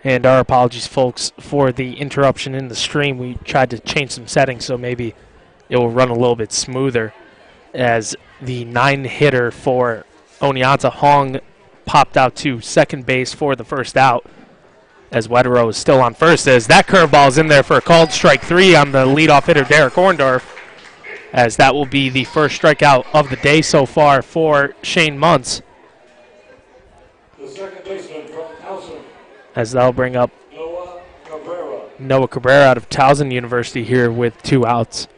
And our apologies, folks, for the interruption in the stream. We tried to change some settings so maybe it will run a little bit smoother, as the 9-hitter for Oneonta, Hong, popped out to second base for the first out, as Wetero is still on first, as that curveball is in there for a called strike 3 on the leadoff hitter, Derek Orndorff, as that will be the first strikeout of the day so far for Shane Muntz. The second baseman from Towson, As that'll bring up Noah Cabrera out of Towson University here with 2 outs.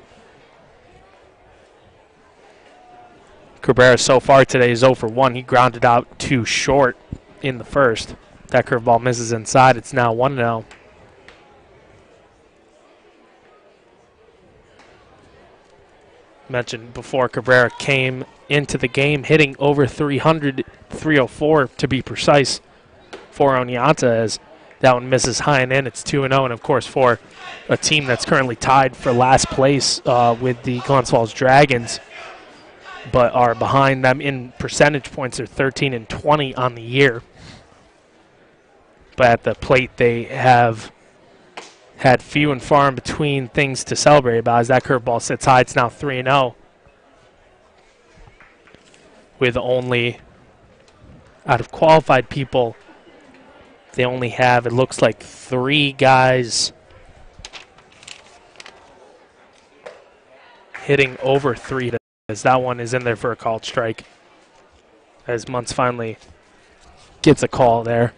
Cabrera so far today is 0 for 1. He grounded out too short in the first. That curveball misses inside. It's now 1-0. Mentioned before, Cabrera came into the game hitting over 300, 304 to be precise, for Oneonta, as that one misses high and in. It's 2-0, and of course for a team that's currently tied for last place with the Glens Falls Dragons, but are behind them in percentage points. They're 13 and 20 on the year. But at the plate, they have had few and far in between things to celebrate about, as that curveball sits high. It's now 3-0. With only, out of qualified people, they only have, it looks like, 3 guys hitting over 3, as that one is in there for a called strike, as Muntz finally gets a call there.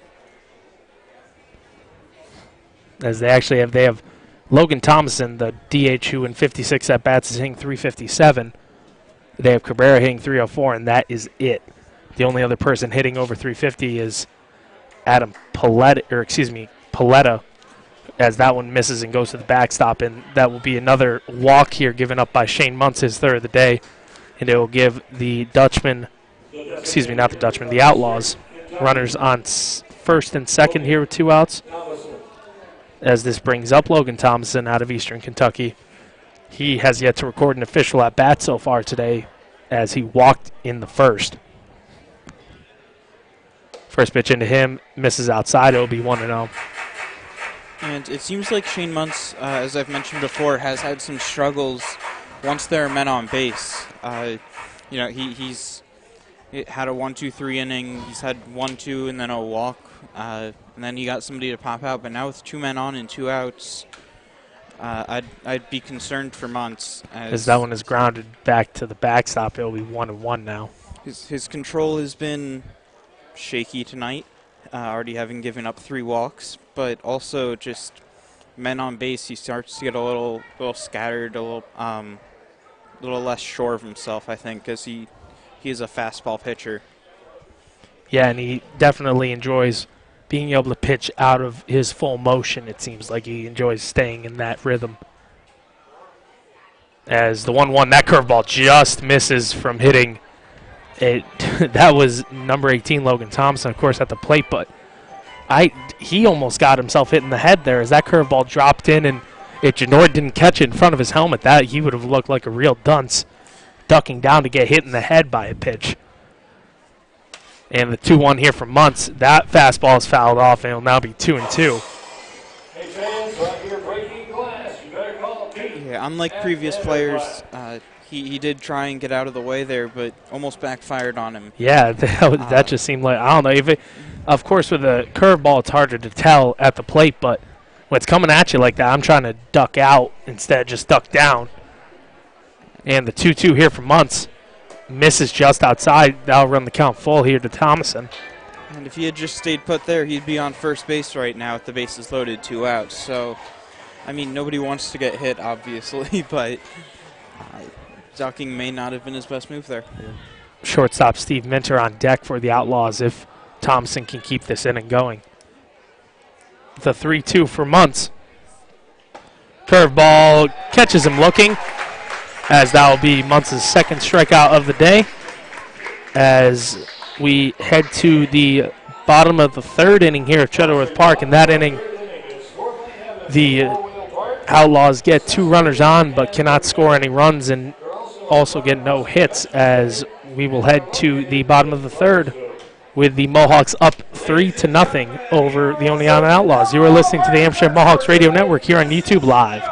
As they actually have Logan Thomason, the DH, who in 56 at-bats is hitting 357. They have Cabrera hitting 304, and that is it. The only other person hitting over 350 is Adam Paletta, as that one misses and goes to the backstop, and that will be another walk here given up by Shane Muntz, his 3rd of the day, and it will give the the Outlaws, runners on first and second here with 2 outs. As this brings up Logan Thomason out of Eastern Kentucky. He has yet to record an official at-bat so far today, as he walked in the first. First pitch into him, misses outside. It will be 1-0. And it seems like Shane Muntz, as I've mentioned before, has had some struggles once there are men on base. He's had a 1-2-3 inning. He's had 1-2 and then a walk. And then he got somebody to pop out. But now with 2 men on and 2 outs, I'd be concerned for Muntz. As that one is grounded back to the backstop, it will be 1-1 now. His control has been shaky tonight, already having given up 3 walks. But also just men on base, he starts to get a little scattered, a little less sure of himself, I think, because he is a fastball pitcher. Yeah, and he definitely enjoys being able to pitch out of his full motion. It seems like he enjoys staying in that rhythm. As the 1-1, that curveball just misses from hitting it. That was number 18, Logan Thompson, of course, at the plate, but he almost got himself hit in the head there, as that curveball dropped in, and if Janoid didn't catch it in front of his helmet, that he would have looked like a real dunce, ducking down to get hit in the head by a pitch. And the 2-1 here from Muntz, that fastball is fouled off, and it'll now be 2-2. Hey fans, right here breaking glass. You better call Pete. Yeah, unlike previous players, he did try and get out of the way there, but almost backfired on him. Yeah, that just seemed like, I don't know. Of course, with a curveball, it's harder to tell at the plate, but when it's coming at you like that, I'm trying to duck out instead of just duck down. And the 2-2 here from Muntz misses just outside. That'll run the count full here to Thomason. And if he had just stayed put there, he'd be on first base right now with the bases loaded, 2 outs. So, I mean, nobody wants to get hit, obviously, but ducking may not have been his best move there. Yeah. Shortstop Steve Minter on deck for the Outlaws if Thomason can keep this inning going. The 3-2 for Muntz. Curveball catches him looking, as that will be Muntz's 2nd strikeout of the day, as we head to the bottom of the 3rd inning here at Shuttleworth Park. In that inning, the Outlaws get 2 runners on but cannot score any runs and also get no hits, as we will head to the bottom of the 3rd with the Mohawks up 3-0 over the Oneonta Outlaws. You are listening to the Amsterdam Mohawks Radio Network here on YouTube Live.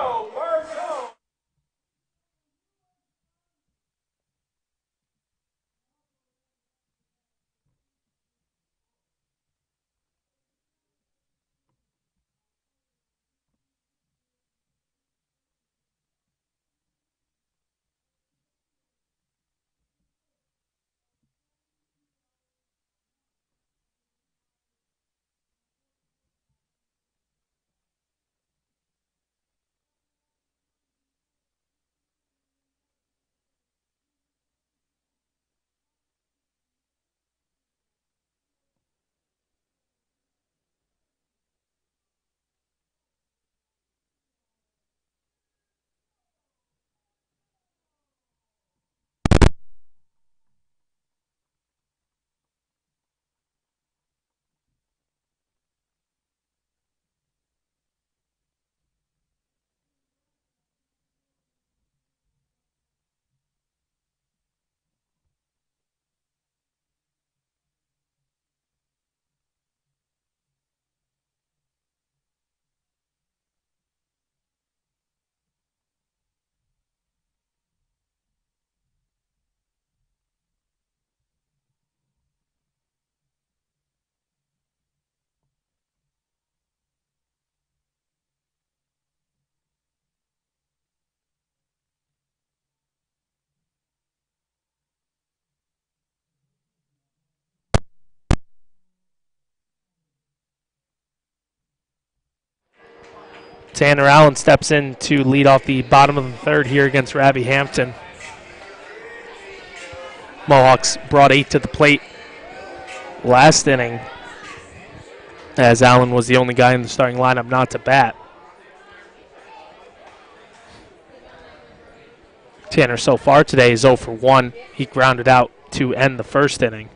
Tanner Allen steps in to lead off the bottom of the third here against Rabbi Hampton. Mohawks brought 8 to the plate last inning, as Allen was the only guy in the starting lineup not to bat. Tanner so far today is 0 for 1. He grounded out to end the first inning.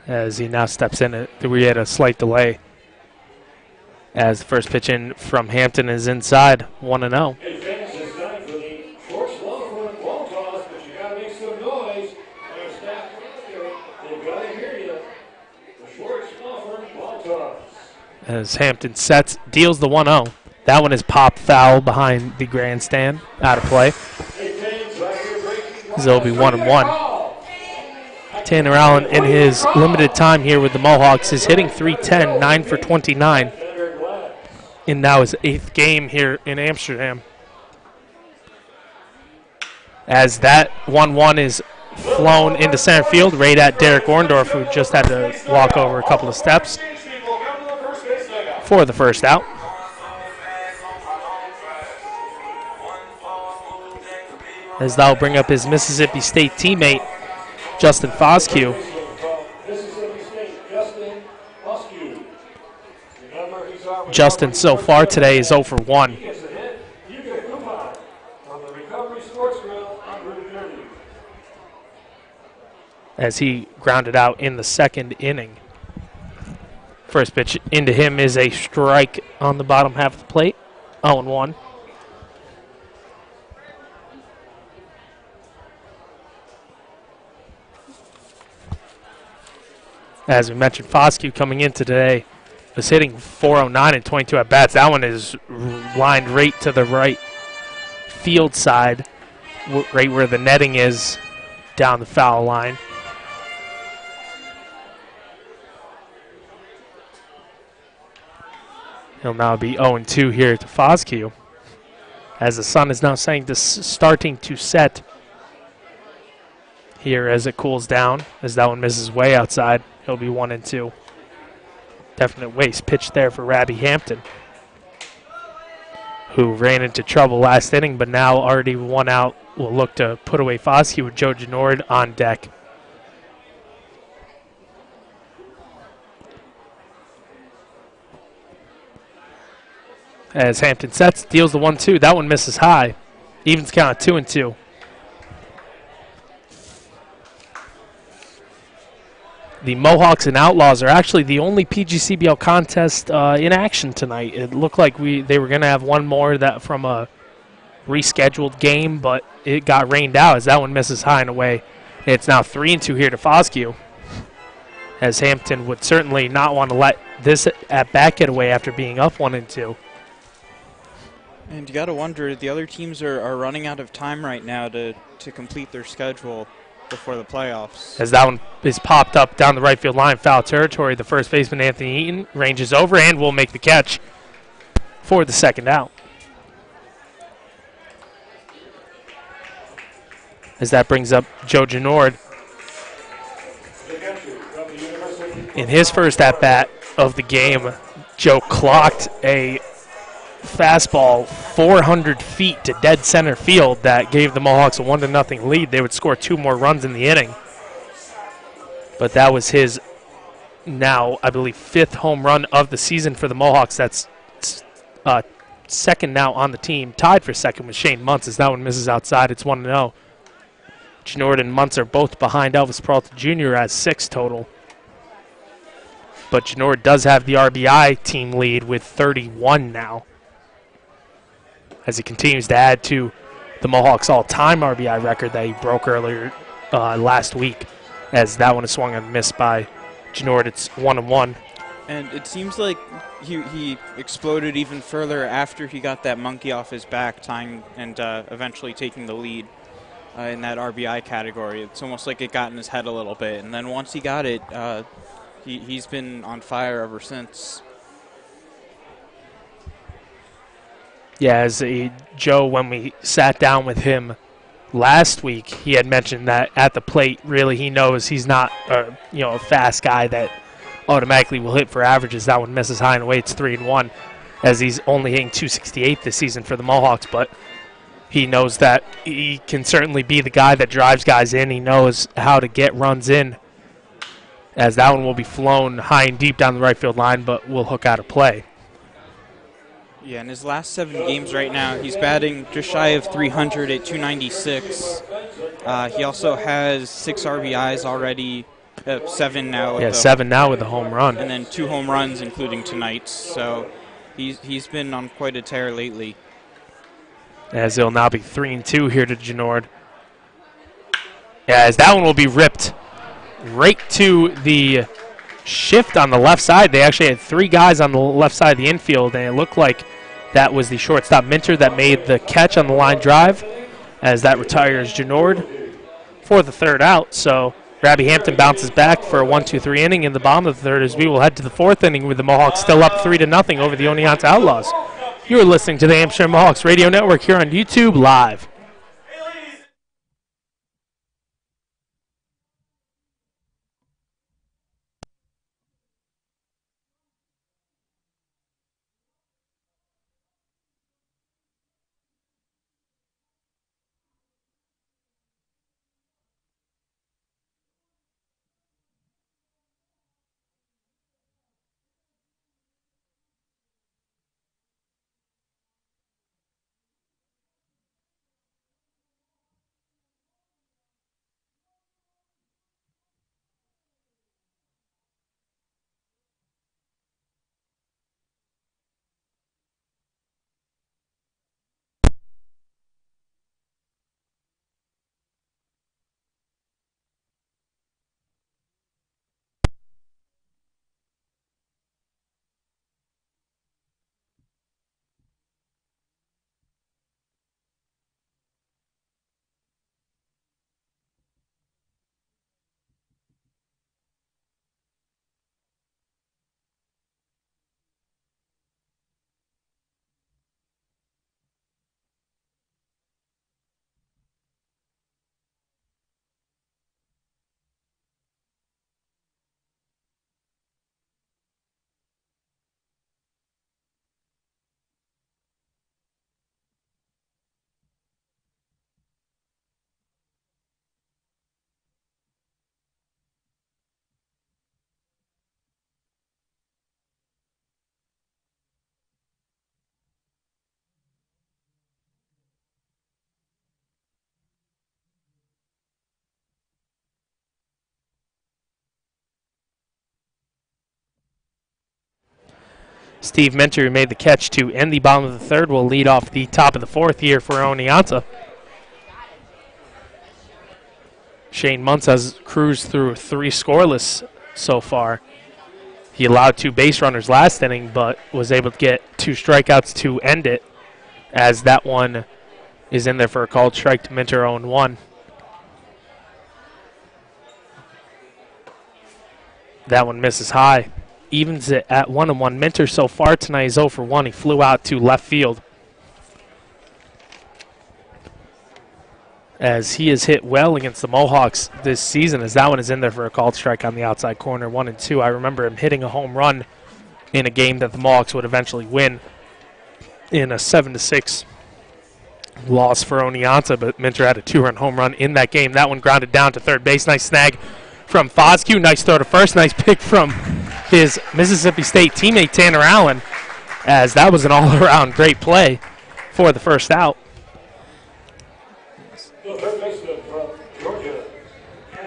As he now steps in, we had a slight delay. As the first pitch in from Hampton is inside, 1-0. Hey fans, it's time for the Schwartz Law Firm ball toss, but you gotta make some noise. Their staff, they've gotta hear you. The Schwartz Law Firm ball toss. As Hampton sets, deals the 1-0. That one is popped foul behind the grandstand, out of play. Hey fans, right here breaking So it'll be 1-1. Tanner Allen, in his limited time here with the Mohawks, is hitting .310, 9 for 29, in now his 8th game here in Amsterdam. As that 1-1 is flown into center field, right at Derek Orndorff, who just had to walk over a couple of steps for the first out. As that'll bring up his Mississippi State teammate, Justin Foscue. Justin so far today is 0 for 1. As he grounded out in the second inning. First pitch into him is a strike on the bottom half of the plate. 0-1. As we mentioned, Foscue coming in today was hitting .409 and 22 at bats. That one is lined right to the right field side, right where the netting is down the foul line. He'll now be 0-2 here to Foscue, as the sun is now starting to set here as it cools down, as that one misses way outside. He'll be 1-2. Definite waste pitch there for Rabbi Hampton, who ran into trouble last inning, but now already 1 out. Will look to put away Foscue with Joe Genord on deck. As Hampton sets, deals the 1-2. That one misses high. Evens count at 2-2. The Mohawks and Outlaws are actually the only PGCBL contest in action tonight. It looked like they were going to have one more that from a rescheduled game, but it got rained out as that one misses high and away. It's now 3-2 here to Foscue, as Hampton would certainly not want to let this at bat get away after being up 1-2. And you got to wonder, the other teams are running out of time right now to complete their schedule before the playoffs. As that one is popped up down the right field line, foul territory, the first baseman, Anthony Eaton, ranges over and will make the catch for the second out. As that brings up Joe Genord in his first at-bat of the game. Joe clocked a fastball 400 feet to dead center field that gave the Mohawks a 1-0 lead. They would score 2 more runs in the inning. But that was his now, I believe, 5th home run of the season for the Mohawks. That's second now on the team. Tied for second with Shane Muntz as that one misses outside. It's 1-0. Genord and Muntz are both behind Elvis Peralta Jr. as 6 total. But Genord does have the RBI team lead with 31 now, as he continues to add to the Mohawks' all-time RBI record that he broke earlier last week, as that one is swung and missed by Genord. It's 1-1. And it seems like he exploded even further after he got that monkey off his back, tying and eventually taking the lead in that RBI category. It's almost like it got in his head a little bit. And then once he got it, he's been on fire ever since. Yeah, as Joe, when we sat down with him last week, he had mentioned that at the plate, really, he knows he's not a fast guy that automatically will hit for averages. That one misses high and away. It's 3-1, as he's only hitting .268 this season for the Mohawks, but he knows that he can certainly be the guy that drives guys in. He knows how to get runs in, as that one will be flown high and deep down the right field line, but will hook out of play. Yeah, in his last 7 games right now, he's batting just shy of 300 at 296. He also has 6 RBIs already, 7 now. Yeah, 7 now with a home run. And then 2 home runs, including tonight's. So he's been on quite a tear lately. As it'll now be 3-2 here to Genord. As that one will be ripped right to the shift on the left side. They actually had 3 guys on the left side of the infield, and it looked like that was the shortstop Minter that made the catch on the line drive, as that retires Genord for the 3rd out. So Rabbi Hampton bounces back for a 1-2-3 inning in the bottom of the 3rd, as we will head to the 4th inning with the Mohawks still up 3-0 over the Oneonta Outlaws. You're listening to the Amsterdam Mohawks Radio Network here on YouTube Live. Steve Minter, who made the catch to end the bottom of the third, will lead off the top of the fourth here for Oneonta. Shane Muntz has cruised through 3 scoreless so far. He allowed 2 base runners last inning, but was able to get 2 strikeouts to end it, as that one is in there for a called strike to Minter 0-1. That one misses high. Evens it at 1-1. Minter so far tonight is 0 for 1. He flew out to left field, as he has hit well against the Mohawks this season, as that one is in there for a called strike on the outside corner, 1-2. I remember him hitting a home run in a game that the Mohawks would eventually win in a 7-6 loss for Oneonta, but Minter had a 2-run home run in that game. That one grounded down to third base. Nice snag from Foscue. Nice throw to first. Nice pick from his Mississippi State teammate Tanner Allen, as that was an all-around great play for the first out.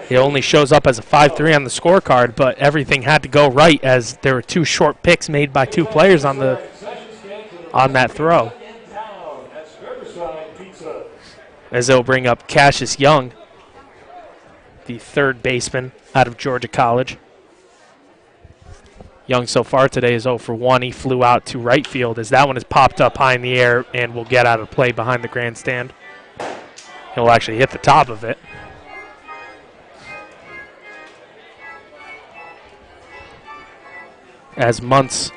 It only shows up as a 5-3 on the scorecard, but everything had to go right, as there were 2 short picks made by 2 players on that throw. As they'll bring up Cassius Young, the third baseman out of Georgia College. Young so far today is 0 for 1. He flew out to right field, as that one is popped up high in the air and will get out of play behind the grandstand. He'll actually hit the top of it. As Muntz,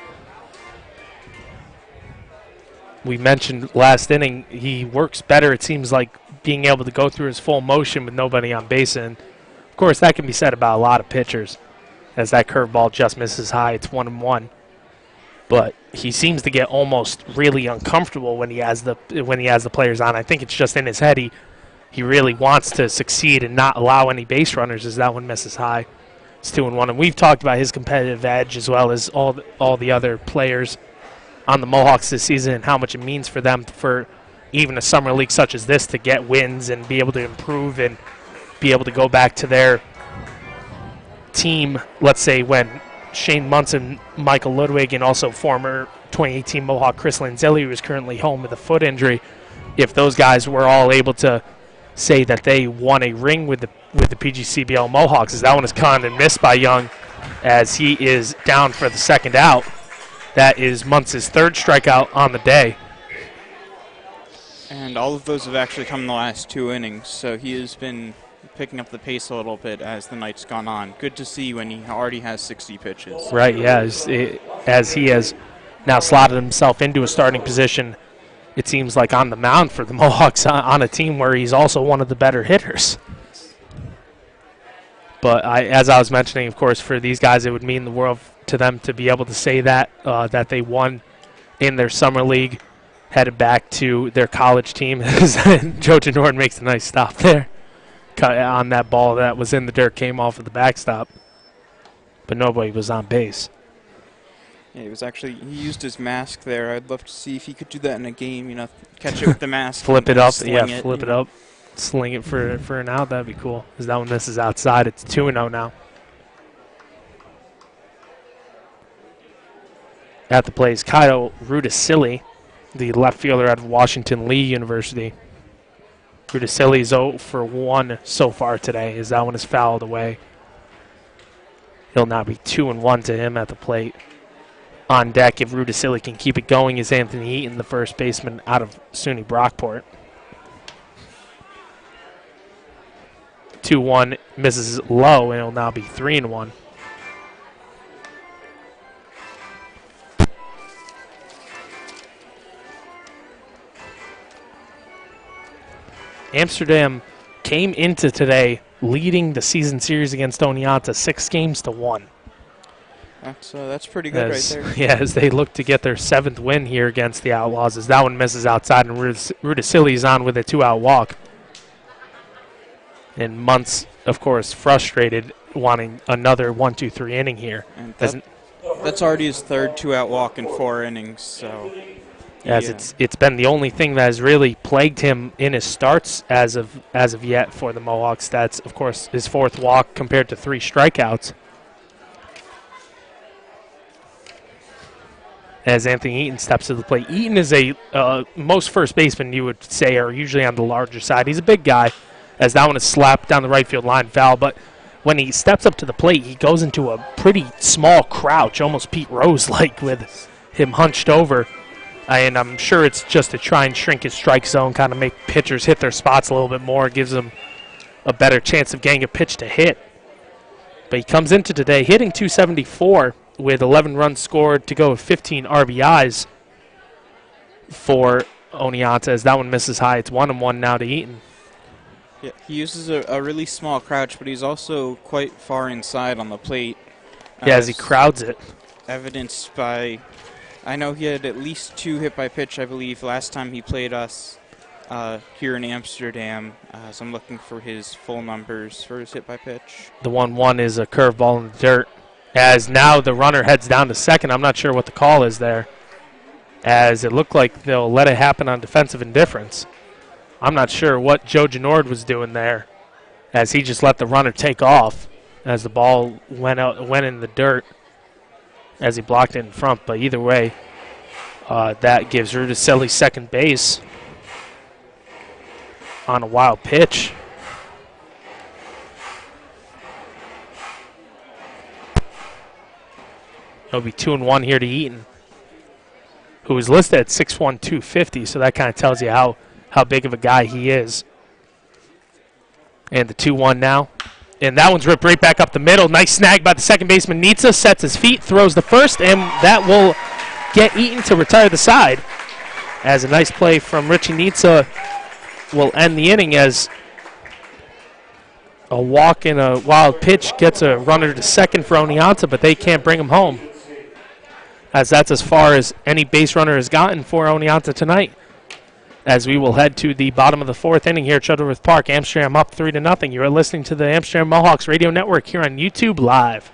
we mentioned last inning, he works better, it seems like, being able to go through his full motion with nobody on base. And, of course, that can be said about a lot of pitchers, as that curveball just misses high. It's 1-1. But he seems to get almost really uncomfortable when he has the players on. I think it's just in his head. He really wants to succeed and not allow any base runners, as that one misses high. It's 2-1, and we've talked about his competitive edge as well as all the other players on the Mohawks this season, and how much it means for them, for even a summer league such as this, to get wins and be able to improve and be able to go back to their team. Let's say when Shane Muntz and Michael Ludwig, and also former 2018 Mohawk Chris Lanzelli, who is currently home with a foot injury, if those guys were all able to say that they won a ring with the PGCBL Mohawks, as that one is conned and missed by Young, as he is down for the second out. That is Muntz's 3rd strikeout on the day. And all of those have actually come in the last 2 innings, so he has been picking up the pace a little bit as the night's gone on. Good to see when he already has 60 pitches. Right, yeah, as he has now slotted himself into a starting position, it seems like, on the mound for the Mohawks, on a team where he's also one of the better hitters. But as I was mentioning, of course, for these guys, it would mean the world to them to be able to say that they won in their summer league, headed back to their college team. Joe Janord makes a nice stop there. Cut on that ball that was in the dirt, came off of the backstop, but nobody was on base. Yeah, he used his mask there. I'd love to see if he could do that in a game, catch it with the mask. Flip it up, flip it up. up. Sling it for an out, that'd be cool. Because that one misses outside. It's 2-0 now. At the plate is Kyle Rudisili, the left fielder out of Washington Lee University. Rudisili is 0 for 1 so far today, as that one is fouled away. He'll now be 2-1 to him at the plate. On deck, if Rudisili can keep it going, is Anthony Eaton, the first baseman out of SUNY Brockport. 2-1, misses low, and it'll now be 3-1. Amsterdam came into today leading the season series against Oneonta 6-1. That's pretty good right there. Yeah, as they look to get their 7th win here against the Outlaws, as that one misses outside, and Rudisili is on with a 2-out walk. And Muntz, of course, frustrated, wanting another 1-2-3 inning here. And that's already his 3rd 2-out walk in 4 innings. So, it's been the only thing that has really plagued him in his starts as of yet for the Mohawks. That's, of course, his 4th walk compared to 3 strikeouts. as Anthony Eaton steps to the plate. Eaton is most first basemen you would say are usually on the larger side. He's a big guy, as that one is slapped down the right field line, foul. But when he steps up to the plate, he goes into a pretty small crouch, almost Pete Rose-like, with him hunched over. And I'm sure it's just to try and shrink his strike zone, kind of make pitchers hit their spots a little bit more, gives them a better chance of getting a pitch to hit. But he comes into today hitting .274 with 11 runs scored to go with 15 RBIs for Oneonta, as that one misses high. It's 1-1 now to Eaton. Yeah, he uses a really small crouch, but he's also quite far inside on the plate. Yeah, as he crowds it. Evidenced by, I know he had at least 2 hit by pitch, I believe, last time he played us here in Amsterdam. So I'm looking for his full numbers for his hit by pitch. The 1-1 is a curveball in the dirt. As now the runner heads down to second. I'm not sure what the call is there, as it looked like they'll let it happen on defensive indifference. I'm not sure what Joe Genord was doing there, as he just let the runner take off as the ball went in the dirt as he blocked it in front. But either way, that gives Rudicelli second base on a wild pitch. It'll be 2-1 here to Eaton, who is listed at 6'1", 250, so that kind of tells you how big of a guy he is. And the 2-1 now. And that one's ripped right back up the middle. Nice snag by the second baseman. Nitsa sets his feet, throws the first, and that will get Eaton to retire the side. As a nice play from Richie Nitsa will end the inning, as a walk and a wild pitch gets a runner to second for Oneonta, but they can't bring him home, as that's as far as any base runner has gotten for Oneonta tonight. As we will head to the bottom of the 4th inning here at Shuttleworth Park. Amsterdam up 3-0. You are listening to the Amsterdam Mohawks Radio Network here on YouTube Live.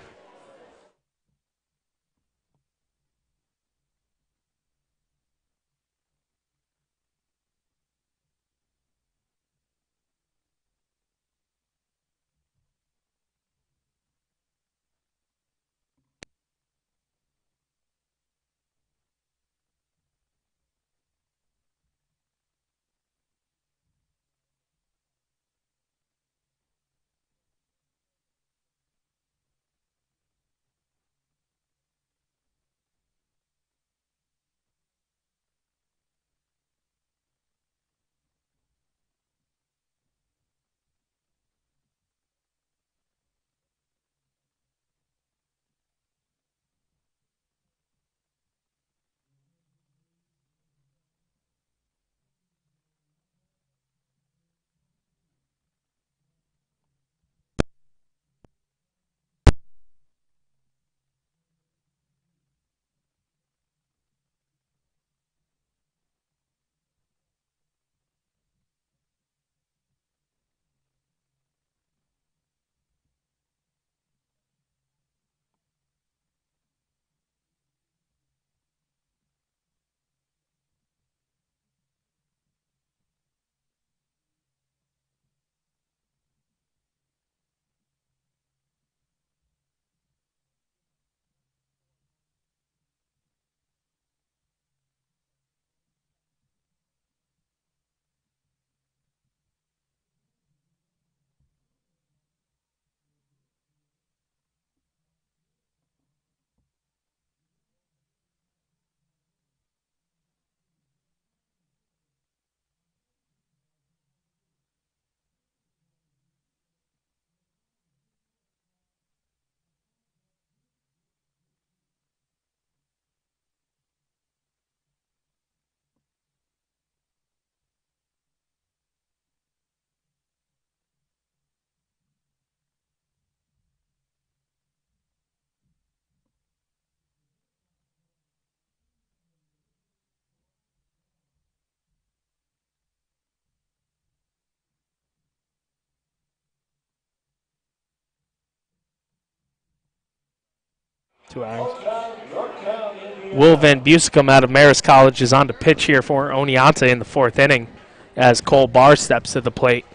Will Van Busikum out of Marist College is on the pitch here for Oneonta in the 4th inning, as Cole Barr steps to the plate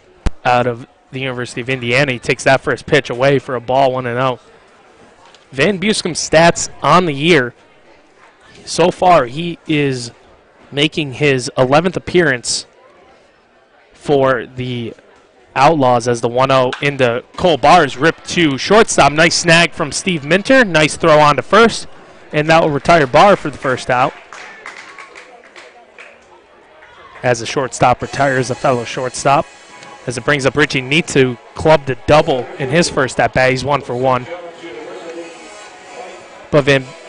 out of the University of Indiana. He takes that first pitch away for a ball, 1-0. Van Busicum's stats on the year: so far he is making his 11th appearance for the Outlaws as the 1-0 into Cole Barr's ripped to shortstop. Nice snag from Steve Minter. Nice throw on to first. And that will retire Barr for the first out. As the shortstop retires a fellow shortstop. As it brings up Richie Neitz, who clubbed a double in his first at bat. He's 1 for 1. But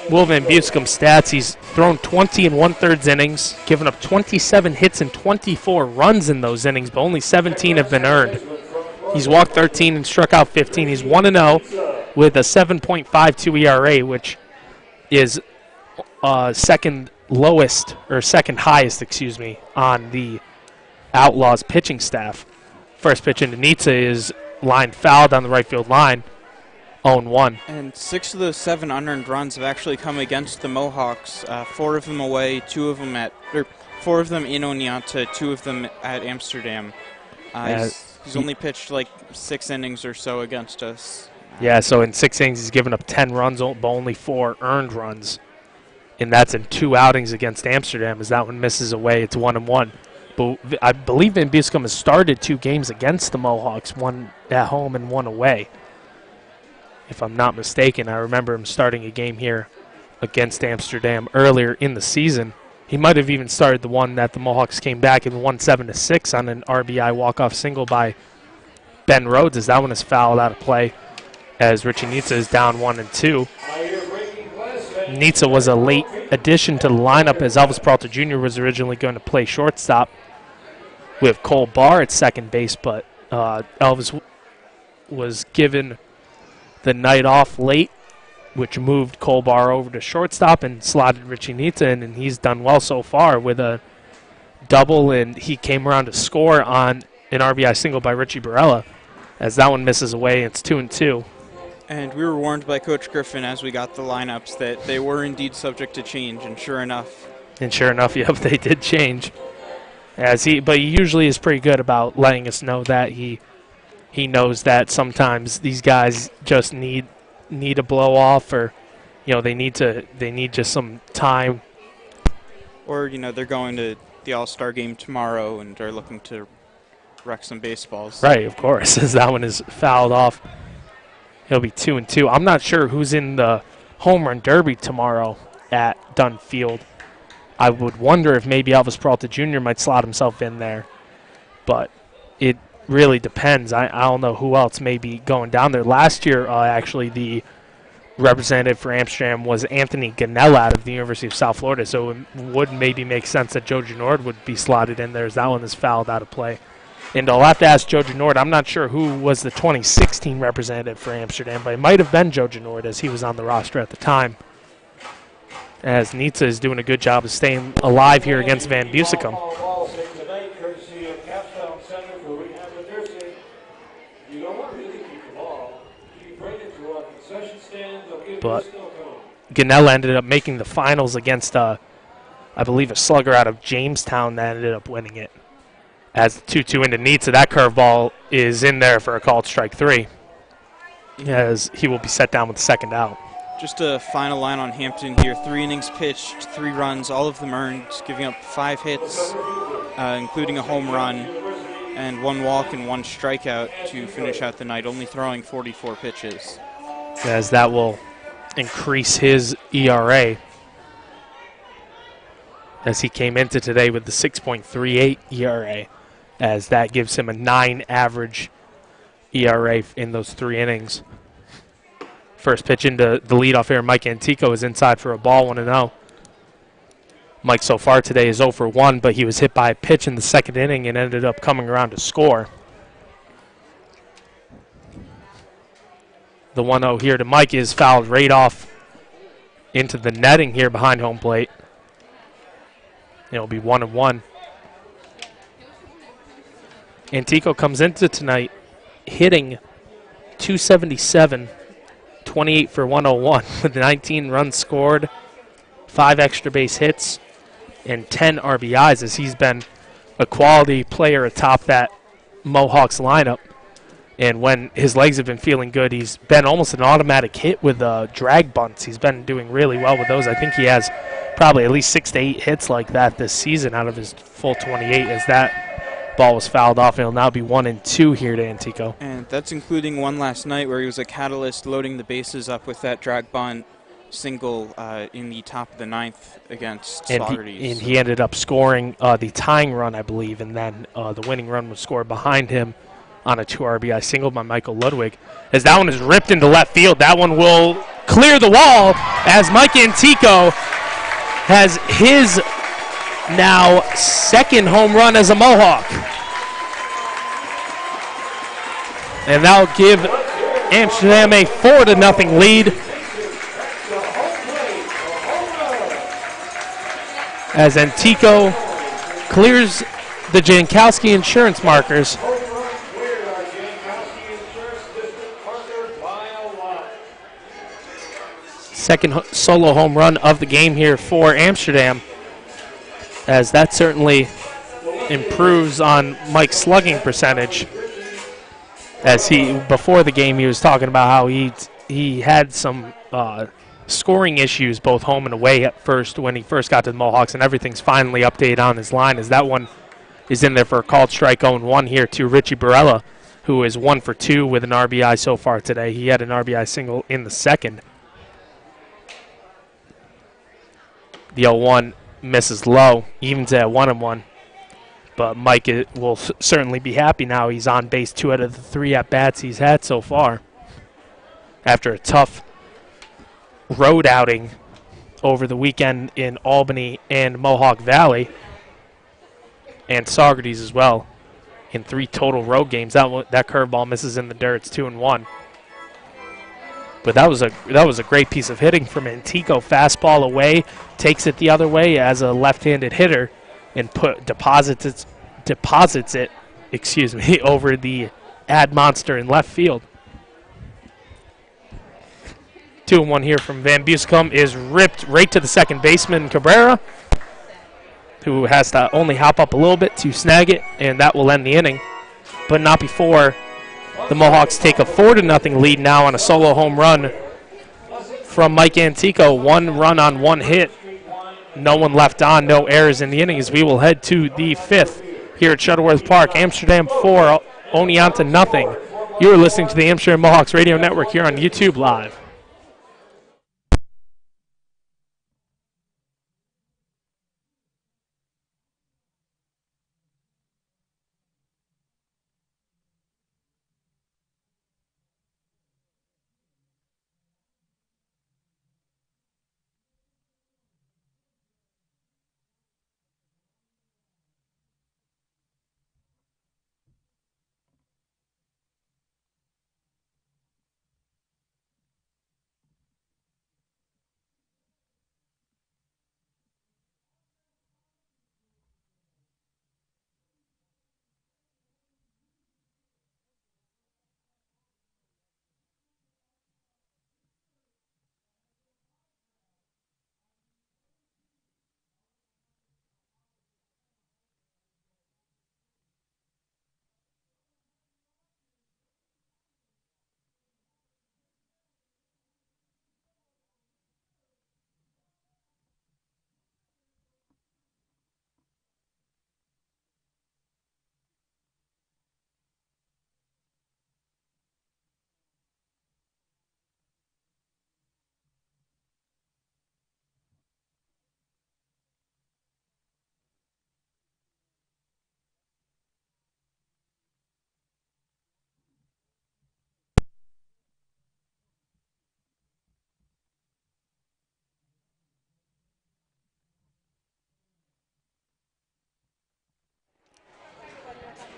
Will Van Buskem's stats, he's thrown 20 and 1/3 innings, given up 27 hits and 24 runs in those innings, but only 17 have been earned. He's walked 13 and struck out 15. He's 1-0 with a 7.52 ERA, which is second highest, on the Outlaws pitching staff. First pitch into Nitsa is lined fouled on the right field line. 0-1. And 6 of those 7 unearned runs have actually come against the Mohawks. 4 of them away, 4 of them in Oneonta, 2 of them at Amsterdam. He's only pitched like 6 innings or so against us. Yeah, so in 6 innings he's given up 10 runs, but only 4 earned runs. And that's in 2 outings against Amsterdam, as that one misses away. It's 1-1. But I believe Van Buskam has started 2 games against the Mohawks, 1 at home and 1 away. If I'm not mistaken, I remember him starting a game here against Amsterdam earlier in the season. He might have even started the one that the Mohawks came back and won 7-6 on an RBI walk-off single by Ben Rhodes, as that one is fouled out of play, as Richie Nitsa is down 1-2. Nitsa was a late addition to the lineup, as Elvis Peralta Jr. was originally going to play shortstop with Cole Barr at second base, but Elvis was given the night off late, which moved Cole Barr over to shortstop and slotted Richie Nitsa in, and he's done well so far with a double, and he came around to score on an RBI single by Richie Barella, as that one misses away. It's 2-2. And we were warned by Coach Griffin as we got the lineups that they were indeed subject to change, and sure enough. Yep, they did change. But he usually is pretty good about letting us know that he knows that sometimes these guys just need a blow off, or they need just some time. Or they're going to the All-Star game tomorrow and are looking to wreck some baseballs. Right, of course, as that one is fouled off. He'll be 2-2. I'm not sure who's in the home run derby tomorrow at Dunn Field. I would wonder if maybe Elvis Peralta Jr. might slot himself in there, but it really depends. I don't know who else may be going down there. Last year, actually, the representative for Amsterdam was Anthony Ganell out of the University of South Florida, so it would maybe make sense that Joe Genord would be slotted in there, as that one is fouled out of play. And I'll have to ask Joe Genord. I'm not sure who was the 2016 representative for Amsterdam, but it might have been Joe Genord, as he was on the roster at the time. As Nitsa is doing a good job of staying alive here against Van Buskam. But Ganell ended up making the finals against, I believe, a slugger out of Jamestown that ended up winning it. As 2-2 into Nitsa, that curveball is in there for a called strike 3, as he will be set down with the second out. Just a final line on Hampton here. 3 innings pitched, 3 runs, all of them earned, giving up 5 hits, including a home run, and 1 walk and 1 strikeout to finish out the night, only throwing 44 pitches. As that will increase his ERA, as he came into today with the 6.38 ERA, as that gives him a 9 average ERA in those 3 innings. First pitch into the leadoff here, Mike Antico is inside for a ball, 1-0. Mike so far today is 0 for 1, but he was hit by a pitch in the second inning and ended up coming around to score. The 1-0 here to Mike is fouled right off into the netting here behind home plate. It'll be 1-1. Antico comes into tonight hitting .277, 28 for 101 with 19 runs scored, 5 extra base hits, and 10 RBIs, as he's been a quality player atop that Mohawks lineup. And when his legs have been feeling good, he's been almost an automatic hit with drag bunts. He's been doing really well with those. I think he has probably at least 6 to 8 hits like that this season out of his full 28 as that ball was fouled off. It'll now be 1-2 here to Antico. And that's including one last night where he was a catalyst loading the bases up with that drag bunt single in the top of the ninth against Socrates. And he ended up scoring the tying run, I believe, and then the winning run was scored behind him on a 2 RBI single by Michael Ludwig. As that one is ripped into left field, that one will clear the wall as Mike Antico has his now second home run as a Mohawk. And that'll give Amsterdam a 4-0 lead. As Antico clears the Jankowski insurance markers. Second solo home run of the game here for Amsterdam, as that certainly improves on Mike's slugging percentage. As before the game, he was talking about how he had some scoring issues both home and away at first when he first got to the Mohawks, and everything's finally updated on his line as that one is in there for a called strike. 0-1 here to Richie Barella, who is 1 for 2 with an RBI so far today. He had an RBI single in the second. The 0-1 misses low, evens at 1-1. But Mike will certainly be happy now. He's on base 2 out of the 3 at-bats he's had so far after a tough road outing over the weekend in Albany and Mohawk Valley and Socrates as well in 3 total road games. That curveball misses in the dirt. It's 2-1. But that was a great piece of hitting from Antico. Fastball away, takes it the other way as a left-handed hitter, and deposits it over the ad monster in left field. 2-1 here from Van Bussicum is ripped right to the second baseman, Cabrera, who has to only hop up a little bit to snag it, and that will end the inning. But not before the Mohawks take a 4-0 lead now on a solo home run from Mike Antico. 1 run on 1 hit. No one left on, no errors in the inning as we will head to the 5th here at Shuttleworth Park. Amsterdam 4, Oneonta nothing. You are listening to the Amsterdam Mohawks Radio Network here on YouTube Live.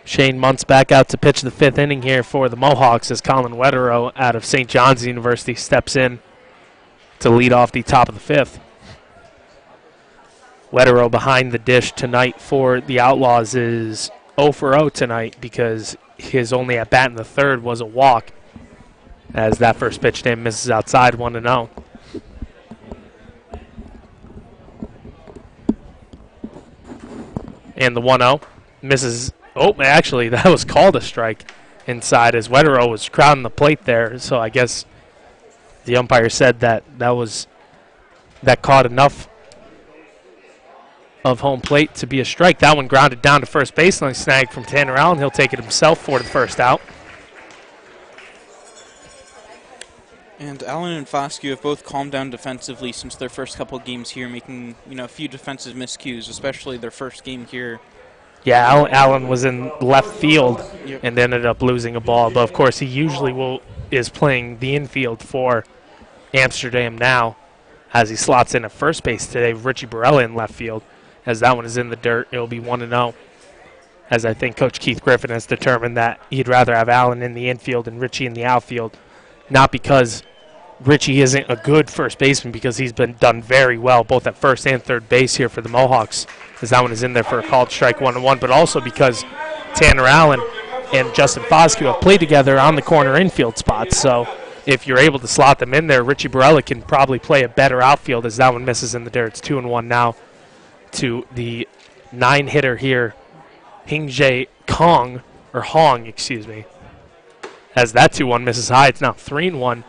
Shane Muntz back out to pitch the 5th inning here for the Mohawks as Colin Wetterow out of St. John's University steps in to lead off the top of the 5th. Wetterow behind the dish tonight for the Outlaws is 0 for 0 tonight because his only at bat in the 3rd was a walk as that first pitch to him misses outside 1-0. And the 1-0 misses. Oh, actually, that was called a strike inside as Wetterow was crowding the plate there. So I guess the umpire said that caught enough of home plate to be a strike. That one grounded down to first baseline, snagged from Tanner Allen. He'll take it himself for the first out. And Allen and Foscue have both calmed down defensively since their first couple games here, making a few defensive miscues, especially their first game here. Yeah, Allen was in left field Yep. and ended up losing a ball. But, of course, he usually is playing the infield for Amsterdam now as he slots in at first base today. Richie Barella in left field. As that one is in the dirt, it'll be 1-0. As I think Coach Keith Griffin has determined that he'd rather have Allen in the infield and Richie in the outfield. Not because Richie isn't a good first baseman, because he's been done very well both at first and third base here for the Mohawks, as that one is in there for a called strike 1-1, but also because Tanner Allen and Justin Foscue have played together on the corner infield spots. So if you're able to slot them in there, Richie Barella can probably play a better outfield, as that one misses in the dirt. It's 2-1 now to the 9-hitter here, Hingjae Hong, excuse me. As that 2-1 misses high, it's now 3-1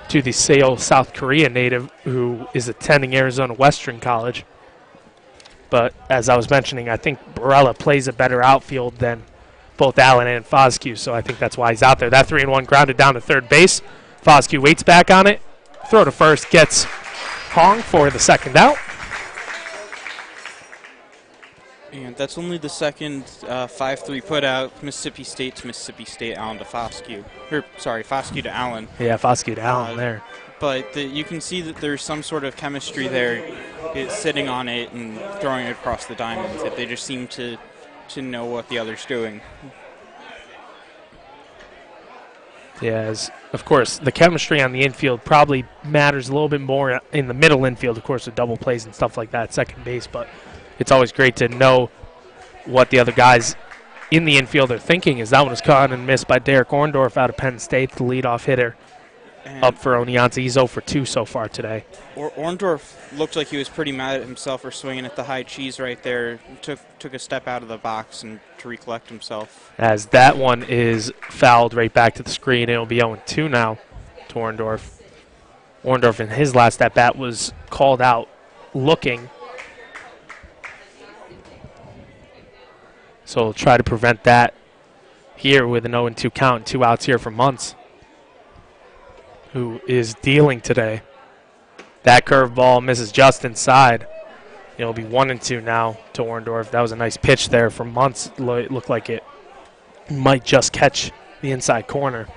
to the Seoul, South Korea native, who is attending Arizona Western College. But as I was mentioning, I think Barella plays a better outfield than both Allen and Foscue, so I think that's why he's out there. That 3-1 grounded down to third base. Foscue waits back on it. Throw to first, gets Hong for the second out. And that's only the second 5-3 put out, Mississippi State to Mississippi State, Allen to Foscue. Foscue to Allen. Yeah, Foscue to Allen there. But you can see that there's some sort of chemistry there. It's sitting on it and throwing it across the diamond. That they just seem to know what the other's doing. Yeah, as of course, the chemistry on the infield probably matters a little bit more in the middle infield, of course, with double plays and stuff like that, second base, but it's always great to know what the other guys in the infield are thinking, as that one was caught and missed by Derek Orndorff out of Penn State, the leadoff hitter And up for Oneonta. He's 0 for 2 so far today. Orndorff looked like he was pretty mad at himself for swinging at the high cheese right there. Took a step out of the box and to recollect himself. As that one is fouled right back to the screen, it'll be 0-2 now to Orndorff. Orndorff in his last at-bat was called out looking. So we'll try to prevent that here with an 0-2 count and 2 outs here for Muntz, who is dealing today. That curveball misses just inside. It'll be 1-2 now to Orndorff. That was a nice pitch there from Muntz. It looked like it might just catch the inside corner,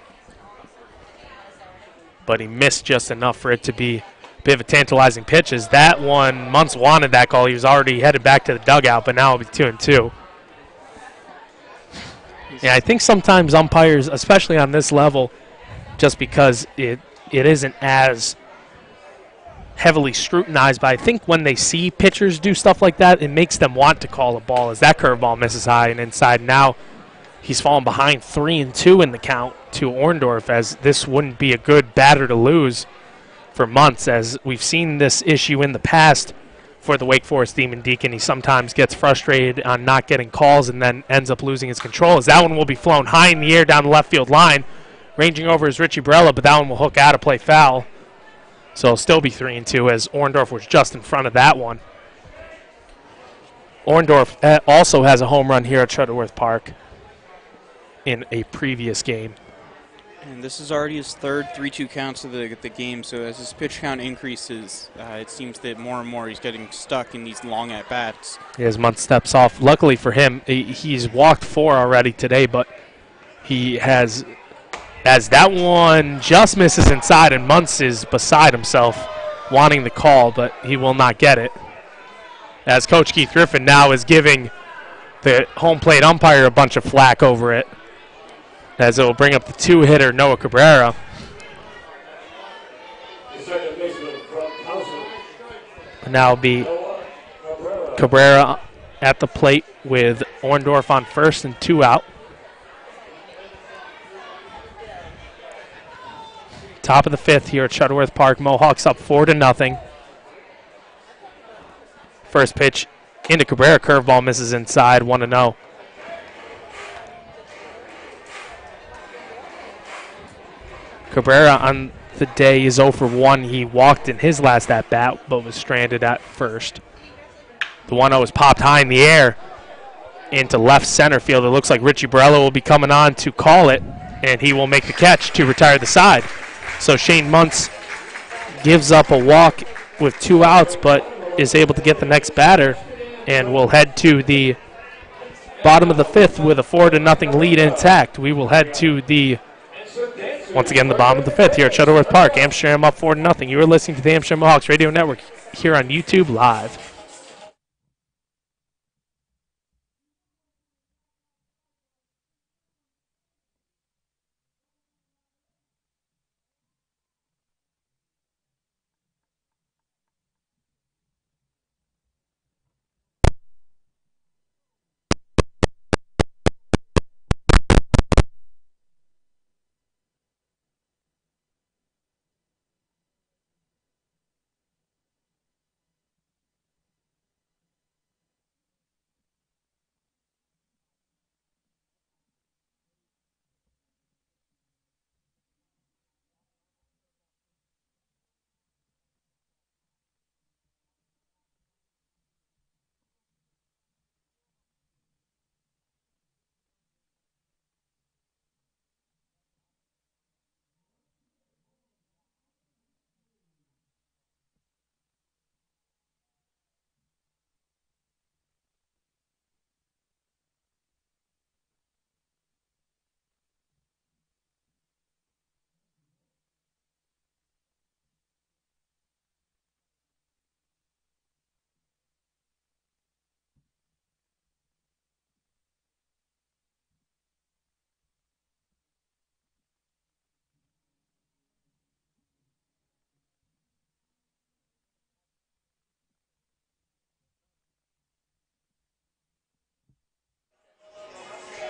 but he missed just enough for it to be a bit of a tantalizing pitch. As that one, Muntz wanted that call. He was already headed back to the dugout, but now it'll be 2-2. Yeah, I think sometimes umpires, especially on this level, just because it isn't as heavily scrutinized, but I think when they see pitchers do stuff like that, it makes them want to call a ball, as that curveball misses high and inside. Now he's fallen behind 3-2 in the count to Orndorff, as this wouldn't be a good batter to lose for Muntz, as we've seen this issue in the past for the Wake Forest Demon Deacon. He sometimes gets frustrated on not getting calls and then ends up losing his control, as that one will be flown high in the air down the left field line. Ranging over is Richie Barella, but that one will hook out to play foul. So it'll still be 3-2, as Orndorff was just in front of that one. Orndorff also has a home run here at Shuttleworth Park in a previous game. And this is already his third 3-2 counts of the game, so as his pitch count increases, it seems that more and more he's getting stuck in these long at-bats. As Muntz steps off, luckily for him, he's walked 4 already today, but he has, as that one just misses inside, and Muntz is beside himself wanting the call, but he will not get it. As Coach Keith Griffin now is giving the home plate umpire a bunch of flack over it, as it will bring up the 2-hitter Noah Cabrera. And now will be Cabrera at the plate with Orndorff on first and 2 out. Top of the 5th here at Shuttleworth Park. Mohawks up 4-0. First pitch into Cabrera. Curveball misses inside, 1-0. Cabrera on the day is 0 for 1. He walked in his last at-bat, but was stranded at first. The 1-0 is popped high in the air into left center field. It looks like Richie Borello will be coming on to call it, and he will make the catch to retire the side. So Shane Muntz gives up a walk with 2 outs, but is able to get the next batter, and will head to the bottom of the 5th with a 4-0 lead intact. We will head to the, once again, the bottom of the 5th here at Shuttleworth Park. Amsterdam up 4-0. You are listening to the Amsterdam Mohawks Radio Network here on YouTube Live.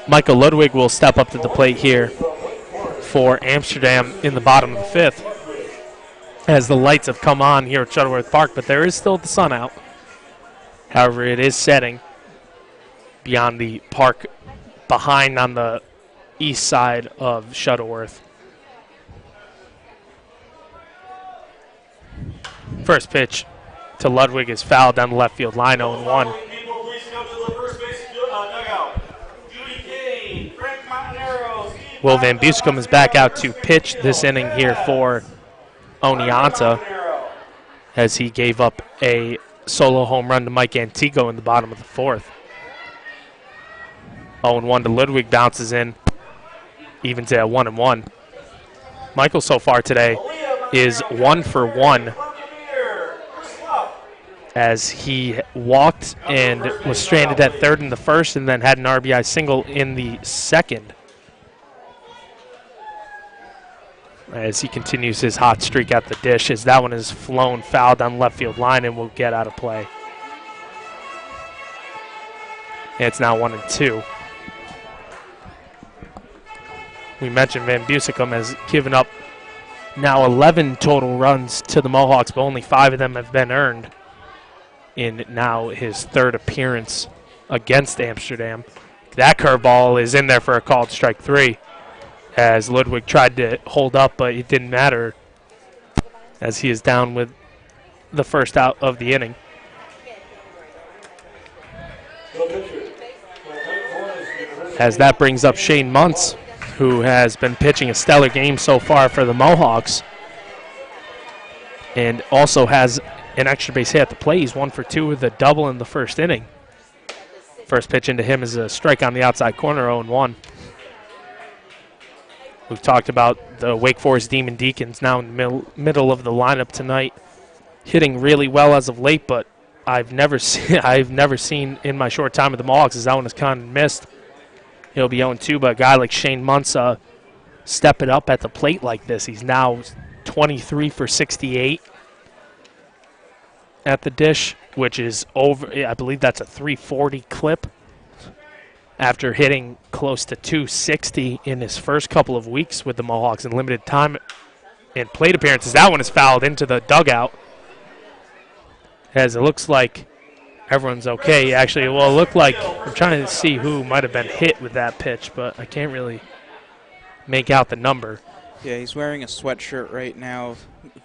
Michael Ludwig will step up to the plate here for Amsterdam in the bottom of the 5th as the lights have come on here at Shuttleworth Park, but there is still the sun out. However, it is setting beyond the park behind on the east side of Shuttleworth. First pitch to Ludwig is fouled down the left field line, 0-1. Will Van Bussum is back out to pitch this inning here for Oneonta as he gave up a solo home run to Mike Antigo in the bottom of the 4th. 0-1 to Ludwig, bounces in, evens at 1-1. Michael so far today is 1 for 1 as he walked and was stranded at third in the first and then had an RBI single in the second. As he continues his hot streak at the dish, as that one is flown foul down left field line and will get out of play. And it's now 1-2. We mentioned Van Bussum has given up now 11 total runs to the Mohawks, but only 5 of them have been earned in now his 3rd appearance against Amsterdam. That curveball is in there for a called strike 3. As Ludwig tried to hold up, but it didn't matter as he is down with the first out of the inning. As that brings up Shane Muntz, who has been pitching a stellar game so far for the Mohawks and also has an extra base hit at the plate. He's 1 for 2 with a double in the first inning. First pitch into him is a strike on the outside corner, 0-1. We've talked about the Wake Forest Demon Deacons now in the middle of the lineup tonight, hitting really well as of late, but I've never seen in my short time with the Mohawks as that one is kind of missed. He'll be 0-2, but a guy like Shane Muntz step it up at the plate like this. He's now 23 for 68 at the dish, which is over, I believe that's a 340 clip. After hitting close to 260 in his first couple of weeks with the Mohawks in limited time and plate appearances. That one is fouled into the dugout as it looks like everyone's okay. Actually, well, it looked like, I'm trying to see who might have been hit with that pitch, but I can't really make out the number. Yeah, he's wearing a sweatshirt right now,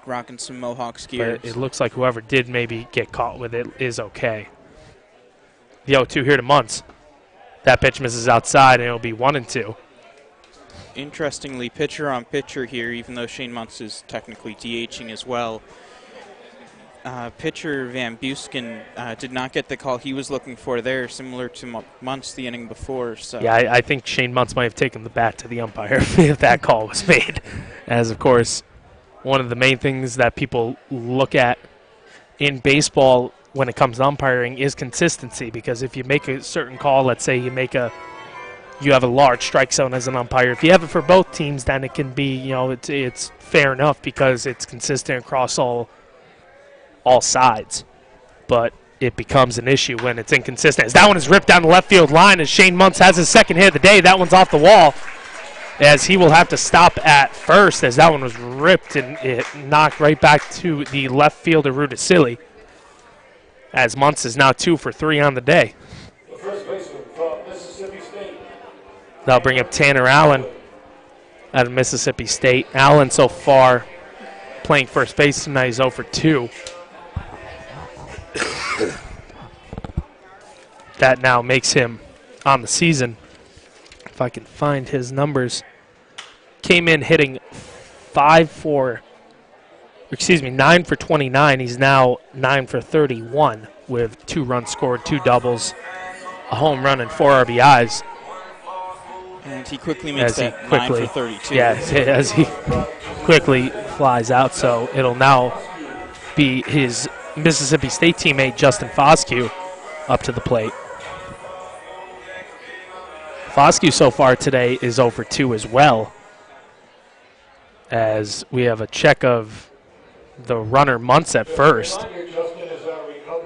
rocking some Mohawks gear. But it looks like whoever did maybe get caught with it is okay. The 0-2 here to Muntz. That pitch misses outside, and it'll be 1-2. Interestingly, pitcher on pitcher here, even though Shane Muntz is technically DHing as well. Pitcher Van Buysken did not get the call he was looking for there, similar to Muntz the inning before. So Yeah, I think Shane Muntz might have taken the bat to the umpire if that call was made. As, of course, one of the main things that people look at in baseball when it comes to umpiring is consistency, because if you make a certain call, let's say you have a large strike zone as an umpire, if you have it for both teams, then it can be, it's fair enough because it's consistent across all sides. But it becomes an issue when it's inconsistent. As that one is ripped down the left field line, as Shane Muntz has his second hit of the day. That one's off the wall, as he will have to stop at first, as that one was ripped and it knocked right back to the left fielder, Rudisilli, as Muntz is now 2 for 3 on the day. The first baseman from Mississippi State. They'll bring up Tanner Allen out of Mississippi State. Allen so far playing first base tonight is 0 for 2. That now makes him on the season, if I can find his numbers, came in hitting 9 for 29. He's now 9 for 31 with 2 runs scored, 2 doubles, a home run, and 4 RBIs. And he quickly makes that 9 for 32. Yeah, as he quickly flies out. So it'll now be his Mississippi State teammate, Justin Foscue, up to the plate. Foscue so far today is 0 for 2 as well, as we have a check of the runner Muntz at first,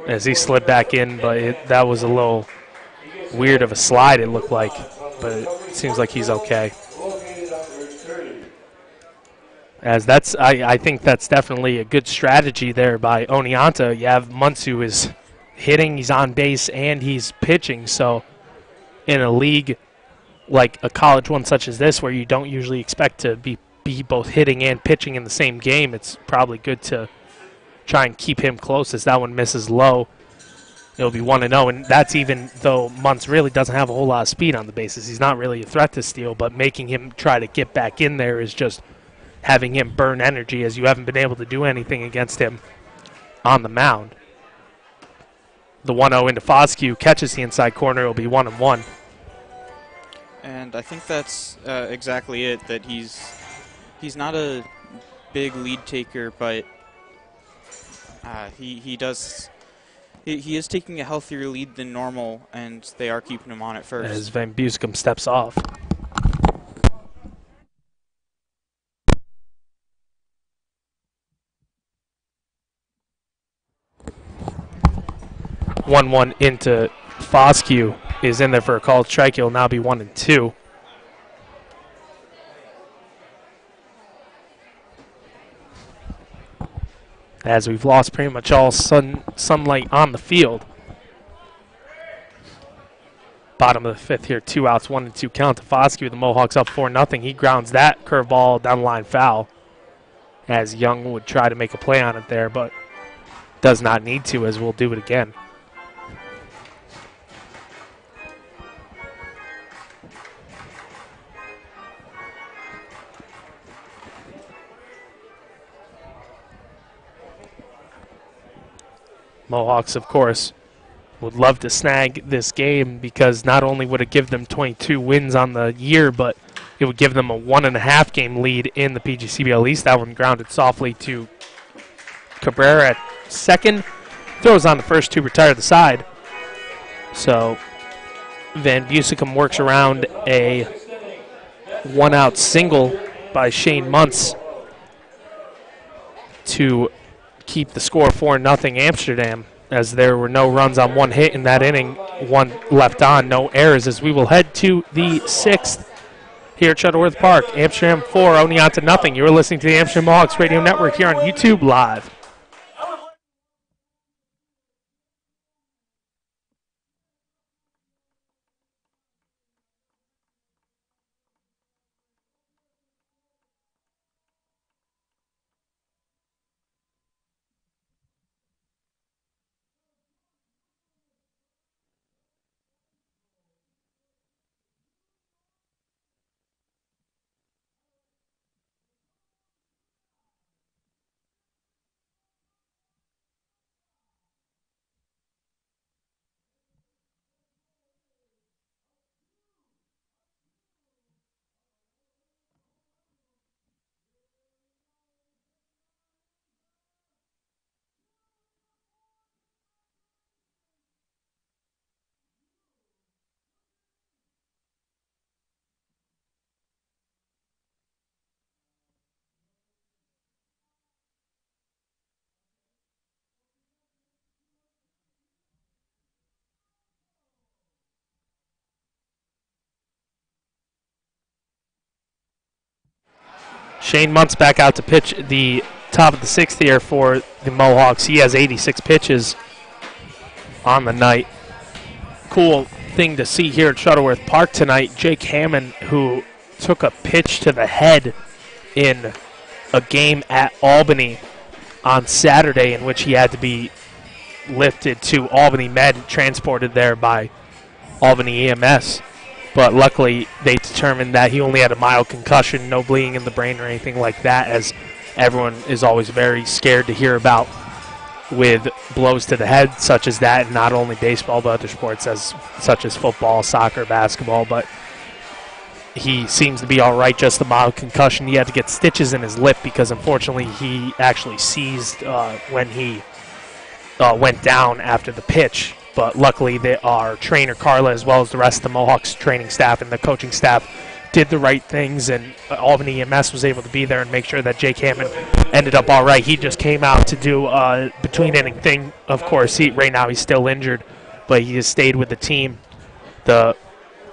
as he slid back in, but that was a little weird of a slide, it looked like, but it seems like he's okay. As I think that's definitely a good strategy there by Oneonta. You have Muntz, who is hitting, he's on base, and he's pitching. So in a league like a college one such as this, where you don't usually expect to be both hitting and pitching in the same game, it's probably good to try and keep him close, as that one misses low. It'll be 1-0, and that's even though Muntz really doesn't have a whole lot of speed on the bases. He's not really a threat to steal, but making him try to get back in there is just having him burn energy, as you haven't been able to do anything against him on the mound. The 1-0 into Foscue catches the inside corner. It'll be 1-1. And I think that's exactly it, that he's not a big lead taker, but he is taking a healthier lead than normal, and they are keeping him on at first. As Van Buyskum steps off. One into Foscue is in there for a called strike. It'll now be 1-2. As we've lost pretty much all sunlight on the field. Bottom of the 5th here, 2 outs, 1-2 count to Foscue. The Mohawks up 4-0. He grounds that curveball down the line foul, as Young would try to make a play on it there, but does not need to, as we'll do it again. Mohawks, of course, would love to snag this game, because not only would it give them 22 wins on the year, but it would give them a 1.5 game lead in the PGCBL East. That one grounded softly to Cabrera at second. Throws on the first to retire the side. So Van Buyskum works around a 1-out single by Shane Muntz to keep the score 4-0 Amsterdam, as there were no runs on 1 hit in that inning, 1 left on, no errors, as we will head to the 6th here at Shuttleworth Park. Amsterdam 4, Oneonta 0. You're listening to the Amsterdam Mohawks Radio Network here on YouTube Live. Shane Muntz back out to pitch the top of the sixth here for the Mohawks. He has 86 pitches on the night. Cool thing to see here at Shuttleworth Park tonight. Jake Hammond, who took a pitch to the head in a game at Albany on Saturday, in which he had to be lifted to Albany Med, transported there by Albany EMS. But luckily, they determined that he only had a mild concussion, no bleeding in the brain or anything like that, as everyone is always very scared to hear about with blows to the head such as that, and not only baseball but other sports such as football, soccer, basketball. But he seems to be all right, just a mild concussion. He had to get stitches in his lip because unfortunately he actually seized when he went down after the pitch. But luckily, our trainer, Carla, as well as the rest of the Mohawks training staff and the coaching staff did the right things, and Albany EMS was able to be there and make sure that Jake Hammond ended up all right. He just came out to do a between-inning thing. Of course, right now he's still injured, but he has stayed with the team. The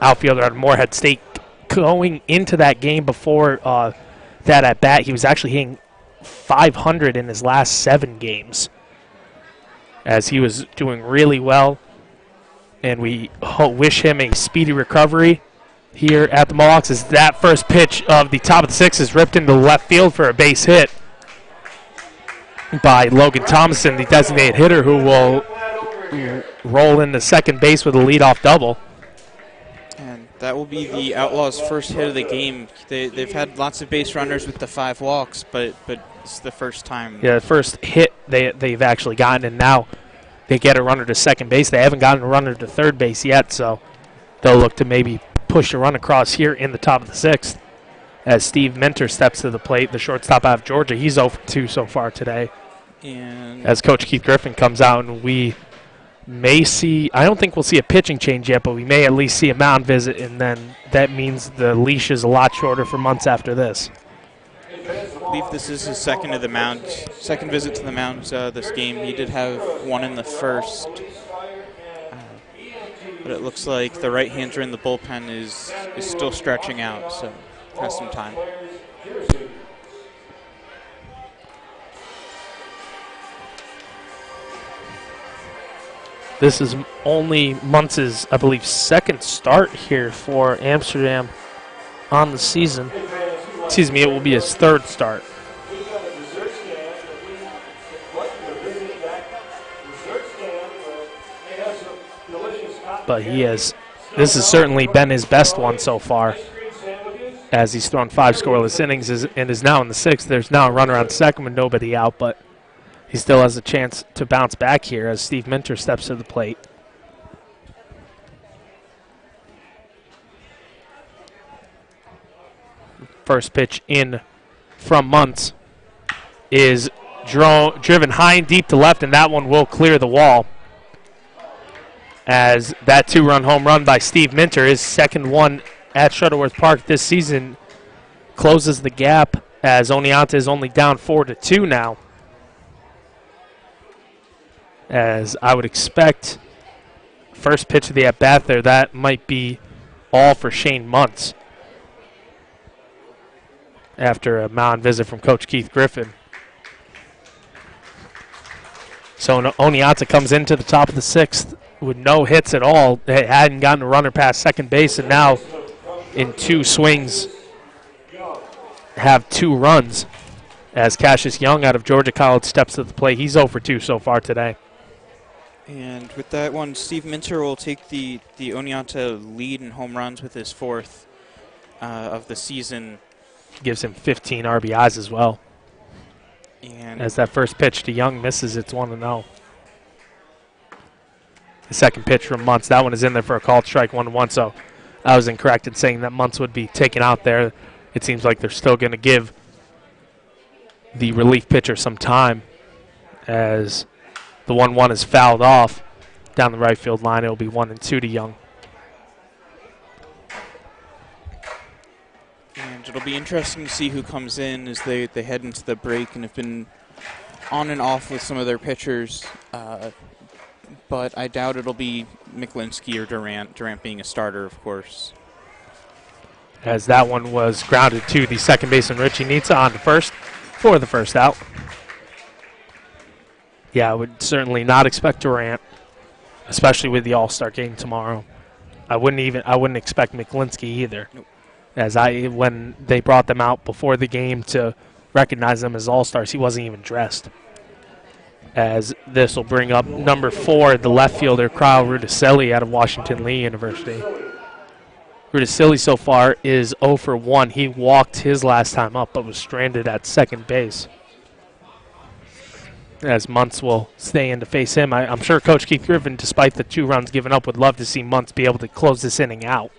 outfielder out of Moorhead State, going into that game before that at-bat, he was actually hitting .500 in his last 7 games, as he was doing really well, and we wish him a speedy recovery here at the Mohawks, as that first pitch of the top of the sixth is ripped into left field for a base hit by Logan Thomason, the designated hitter, who will roll into second base with a leadoff double. And that will be the Outlaws' first hit of the game. They've had lots of base runners with the 5 walks, but it's the first time. Yeah, the first hit they've actually gotten, and now they get a runner to second base. They haven't gotten a runner to third base yet, so they'll look to maybe push a run across here in the top of the sixth as Steve Minter steps to the plate, the shortstop out of Georgia. He's 0 for 2 so far today. And as Coach Keith Griffin comes out, and we may see, I don't think we'll see a pitching change yet, but we may at least see a mound visit, and then that means the leash is a lot shorter for months after this. I believe this is his second visit to the mound this game. He did have one in the first, but it looks like the right-hander in the bullpen is still stretching out, so has some time. This is only Muntz's, I believe, second start here for Amsterdam on the season. Excuse me, it will be his third start. But this has certainly been his best one so far, as he's thrown 5 scoreless innings and is now in the 6th. There's now a runner on second with nobody out, but he still has a chance to bounce back here as Steve Minter steps to the plate. First pitch in from Muntz is driven high and deep to left, and that one will clear the wall, as that 2-run home run by Steve Minter, his second one at Shuttleworth Park this season, closes the gap, as Oneonta is only down 4-2 now. As I would expect, first pitch of the at-bat there, that might be all for Shane Muntz after a mound visit from Coach Keith Griffin. So Oneonta comes into the top of the 6th with no hits at all. They hadn't gotten a runner past second base, and now in 2 swings have 2 runs, as Cassius Young out of Georgia College steps to the plate. He's 0 for 2 so far today. And with that one, Steve Minter will take the Oneonta lead in home runs with his 4th of the season. Gives him 15 RBIs as well. And as that first pitch to Young misses, it's 1-0. The second pitch from Muntz, that one is in there for a called strike, 1-1. So I was incorrect in saying that Muntz would be taken out there. It seems like they're still going to give the relief pitcher some time, as the 1-1 is fouled off down the right field line. It will be 1-2 to Young. And it'll be interesting to see who comes in as they head into the break, and have been on and off with some of their pitchers. But I doubt it'll be Miklinski or Durant being a starter, of course. as that one was grounded to the second baseman, Richie Nitsa, on to first for the first out. Yeah, I would certainly not expect Durant, especially with the All-Star game tomorrow. I wouldn't expect McLinsky either. Nope. As when they brought them out before the game to recognize them as All-Stars, he wasn't even dressed. As this will bring up number 4, the left fielder, Kyle Rudicelli out of Washington Lee University. Rudicelli so far is 0 for 1. He walked his last time up but was stranded at second base. As Muntz will stay in to face him. I'm sure Coach Keith Griffin, despite the 2 runs given up, would love to see Muntz be able to close this inning out.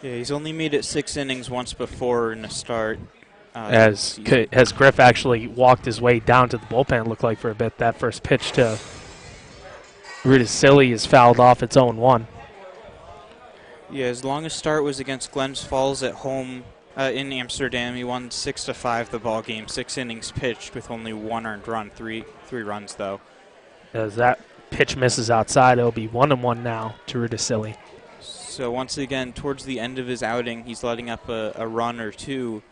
Yeah, he's only made it 6 innings once before in a start. As Griff actually walked his way down to the bullpen, it looked like, for a bit. That first pitch to Rudicelli is fouled off. It's 0-1. Yeah, his longest start was against Glens Falls at home in Amsterdam. He won 6-5 the ball game. 6 innings pitched with only 1 earned run. Three runs though. As that pitch misses outside, it'll be 1-1 now to Rudicelli. So once again, towards the end of his outing, he's letting up a run or 2,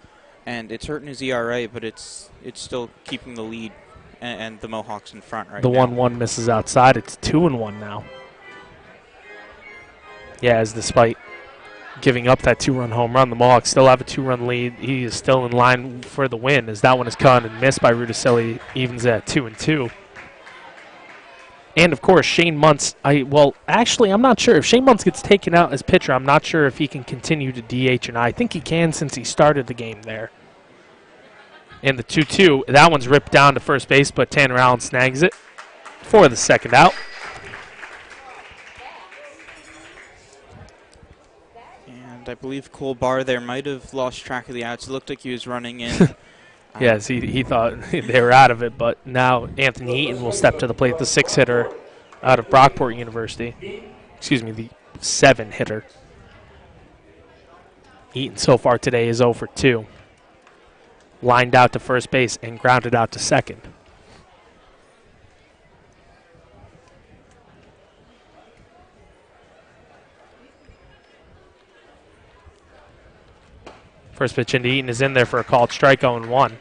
and it's hurting his ERA, but it's still keeping the lead and the Mohawks in front right now. The 1-1 misses outside. It's 2-1 now. Yeah, as despite giving up that 2-run home run, the Mohawks still have a 2-run lead. He is still in line for the win, as that one is caught and missed by Rudicelli, evens at 2-2. And, of course, Shane Muntz. Actually, I'm not sure. If Shane Muntz gets taken out as pitcher, I'm not sure if he can continue to DH, and I think he can since he started the game there. And the 2-2, that one's ripped down to first base, but Tanner Allen snags it for the second out. I believe Cole Barr there might have lost track of the outs. It looked like he was running in. Yes, he thought they were out of it, but now Anthony Eaton will step to the plate, the 6-hitter out of Brockport University. Excuse me, the 7-hitter. Eaton so far today is 0 for 2. Lined out to first base and grounded out to second. First pitch into Eaton is in there for a called strike, 0-1.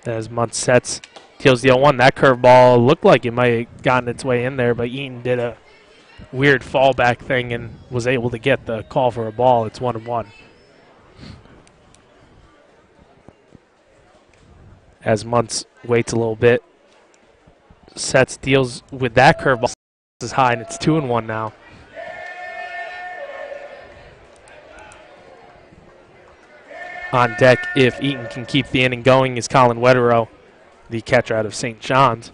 As Muntz sets, deals the 0-1. That curveball looked like it might have gotten its way in there, but Eaton did a weird fallback thing and was able to get the call for a ball. It's 1-1. As Muntz waits a little bit, sets, deals with that curveball, is high, and it's 2-1 now. On deck, if Eaton can keep the inning going, is Colin Wetterow, the catcher out of St. John's.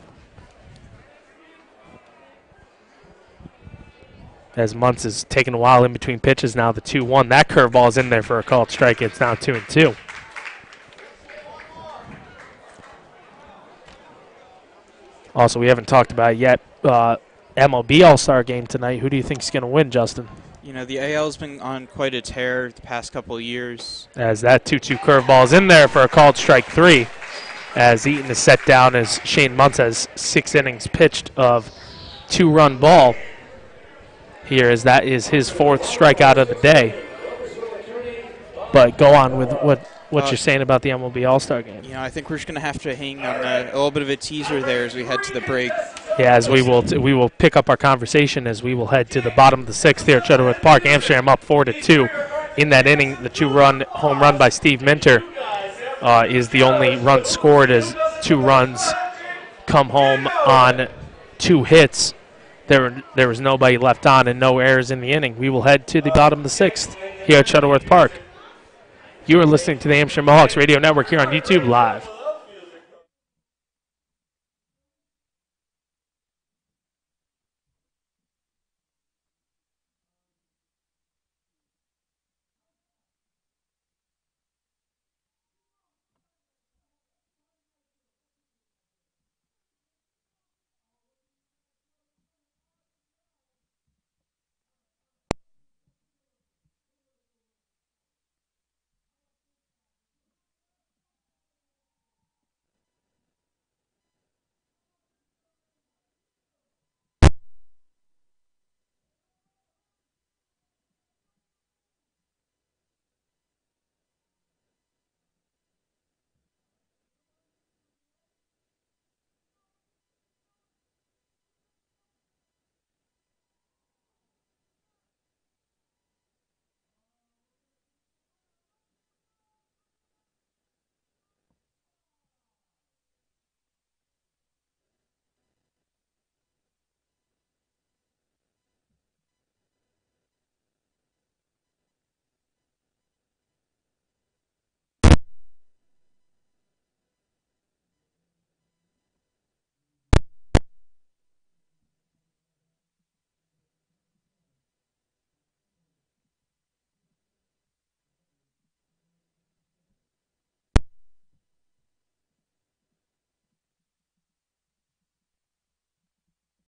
As Muntz is taking a while in between pitches now, the 2-1. That curveball is in there for a called strike. It's now 2-2. Also, we haven't talked about it yet. MLB All-Star game tonight. Who do you think is going to win, Justin? You know, the AL's been on quite a tear the past couple of years. As that 2-2 curveball is in there for a called strike 3. As Eaton is set down as Shane Muntz has 6 innings pitched of 2-run ball here, as that is his 4th strikeout of the day. But go on with what you're saying about the MLB All-Star game. You know, I think we're just going to have to hang on a little bit of a teaser there as we head to the break. Yeah, as we will pick up our conversation as we will head to the bottom of the 6th here at Shuttleworth Park. Amsterdam up 4-2 in that inning. The 2-run home run by Steve Minter is the only run scored, as 2 runs come home on 2 hits. There was nobody left on and no errors in the inning. We will head to the bottom of the 6th here at Shuttleworth Park. You are listening to the Amsterdam Mohawks Radio Network here on YouTube Live.